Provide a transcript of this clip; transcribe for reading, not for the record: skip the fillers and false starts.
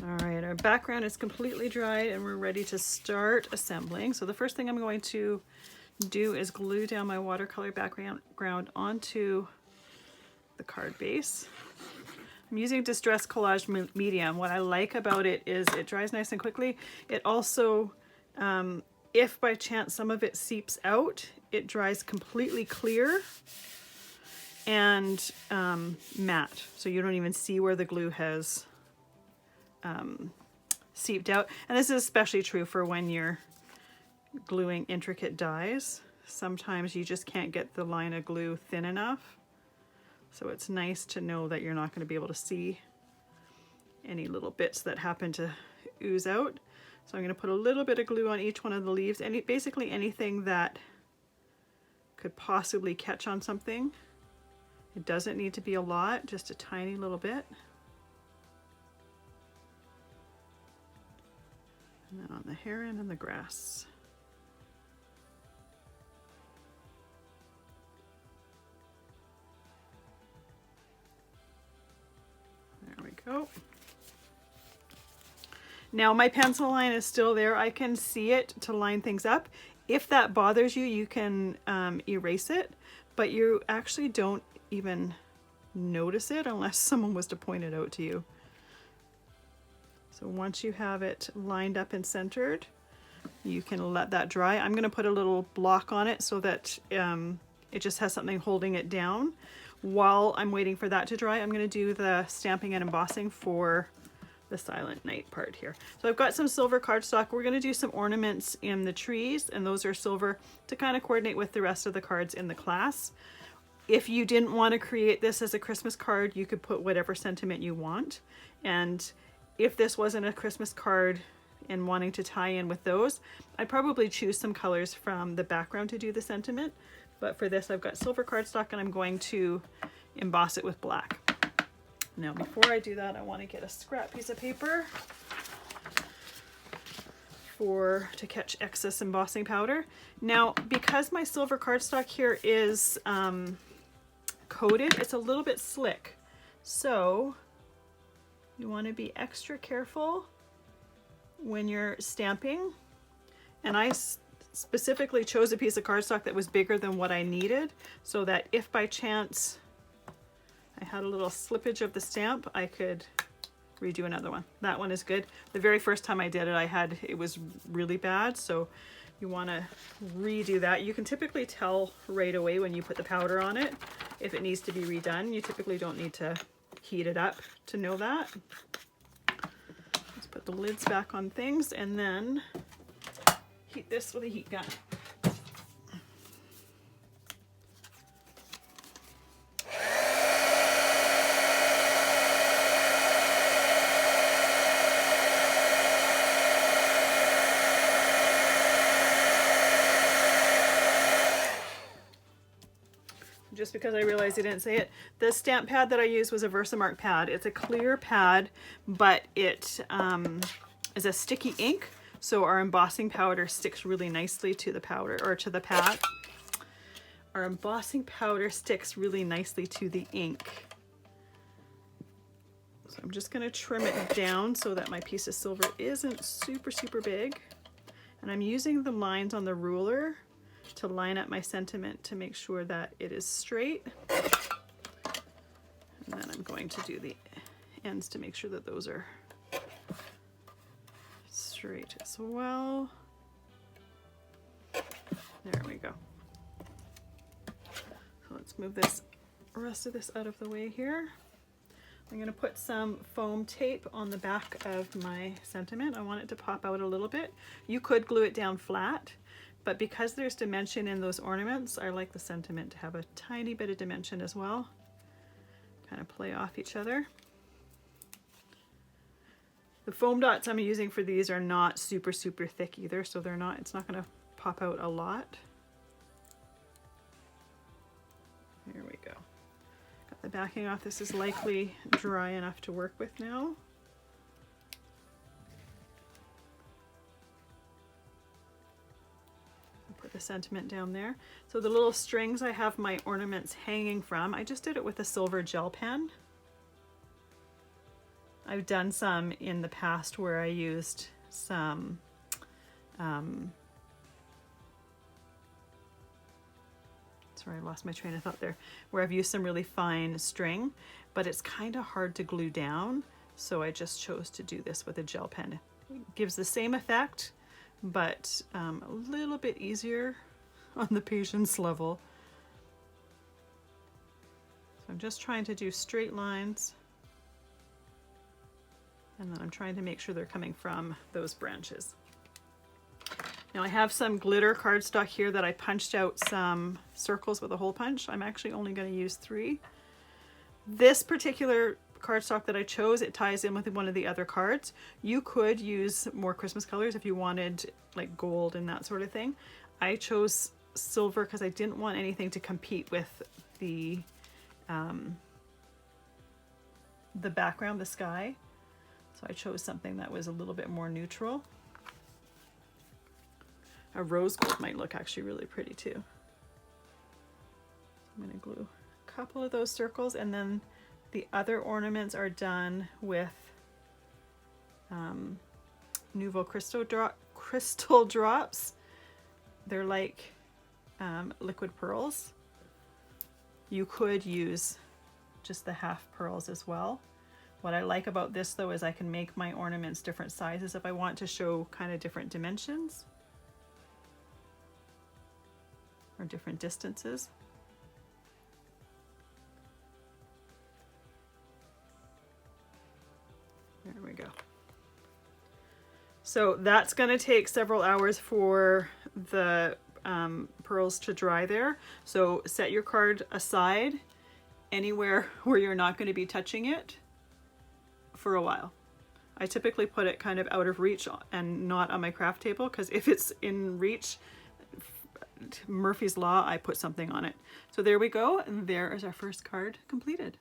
All right, our background is completely dried and we're ready to start assembling. So the first thing I'm going to do is glue down my watercolor background onto the card base. I'm using Distress Collage Medium. What I like about it is it dries nice and quickly. It also, if by chance some of it seeps out, it dries completely clear and matte. So you don't even see where the glue has seeped out. And this is especially true for when you're gluing intricate dies. Sometimes you just can't get the line of glue thin enough. So it's nice to know that you're not going to be able to see any little bits that happen to ooze out. So I'm going to put a little bit of glue on each one of the leaves, and basically anything that could possibly catch on something. It doesn't need to be a lot, just a tiny little bit. And then on the heron and the grass. There we go. Now my pencil line is still there. I can see it to line things up. If that bothers you, you can erase it, but you actually don't even notice it unless someone was to point it out to you. So once you have it lined up and centered, you can let that dry. I'm going to put a little block on it so that it just has something holding it down. While I'm waiting for that to dry, I'm going to do the stamping and embossing for the Silent Night part here. So I've got some silver cardstock. We're going to do some ornaments in the trees, and those are silver to kind of coordinate with the rest of the cards in the class. If you didn't want to create this as a Christmas card, you could put whatever sentiment you want. And if this wasn't a Christmas card and wanting to tie in with those, I'd probably choose some colors from the background to do the sentiment. But for this, I've got silver cardstock and I'm going to emboss it with black. Now, before I do that, I want to get a scrap piece of paper to catch excess embossing powder. Now, because my silver cardstock here is coated, it's a little bit slick. So you want to be extra careful when you're stamping. And I specifically chose a piece of cardstock that was bigger than what I needed, so that if by chance I had a little slippage of the stamp, I could redo another one. That one is good. The very first time I did it, it was really bad, so you want to redo that. You can typically tell right away when you put the powder on it if it needs to be redone. You typically don't need to heat it up to know that. Let's put the lids back on things and then heat this with a heat gun. Just because I realized I didn't say it, the stamp pad that I used was a Versamark pad. It's a clear pad, but it is a sticky ink, so our embossing powder sticks really nicely to the powder, or to the pad. Our embossing powder sticks really nicely to the ink. So I'm just going to trim it down so that my piece of silver isn't super, super big. And I'm using the lines on the ruler to line up my sentiment to make sure that it is straight. And then I'm going to do the ends to make sure that those are straight as well. There we go. So let's move this rest of this out of the way here. I'm going to put some foam tape on the back of my sentiment. I want it to pop out a little bit. You could glue it down flat, but because there's dimension in those ornaments, I like the sentiment to have a tiny bit of dimension as well. Kind of play off each other. The foam dots I'm using for these are not super, super thick either, so it's not going to pop out a lot. There we go. Got the backing off. This is likely dry enough to work with now. Put the sentiment down there. So the little strings I have my ornaments hanging from, I just did it with a silver gel pen. I've done some in the past where I used some sorry, I lost my train of thought there, where I've used some really fine string, but it's kind of hard to glue down, so I just chose to do this with a gel pen. It gives the same effect, but a little bit easier on the patience level. So I'm just trying to do straight lines, and then I'm trying to make sure they're coming from those branches. Now I have some glitter cardstock here that I punched out some circles with a hole punch. I'm actually only going to use 3. This particular cardstock that I chose, it ties in with one of the other cards. You could use more Christmas colors if you wanted like gold and that sort of thing. I chose silver because I didn't want anything to compete with the background, the sky. So I chose something that was a little bit more neutral. A rose gold might look actually really pretty too. I'm going to glue a couple of those circles, and then the other ornaments are done with Nouveau crystal drops. They're like liquid pearls. You could use just the half pearls as well. What I like about this though is I can make my ornaments different sizes if I want to show kind of different dimensions or different distances. There we go. So that's going to take several hours for the pearls to dry there. So set your card aside anywhere where you're not going to be touching it for a while. I typically put it kind of out of reach and not on my craft table, because if it's in reach, Murphy's Law, I put something on it. So there we go, and there is our first card completed.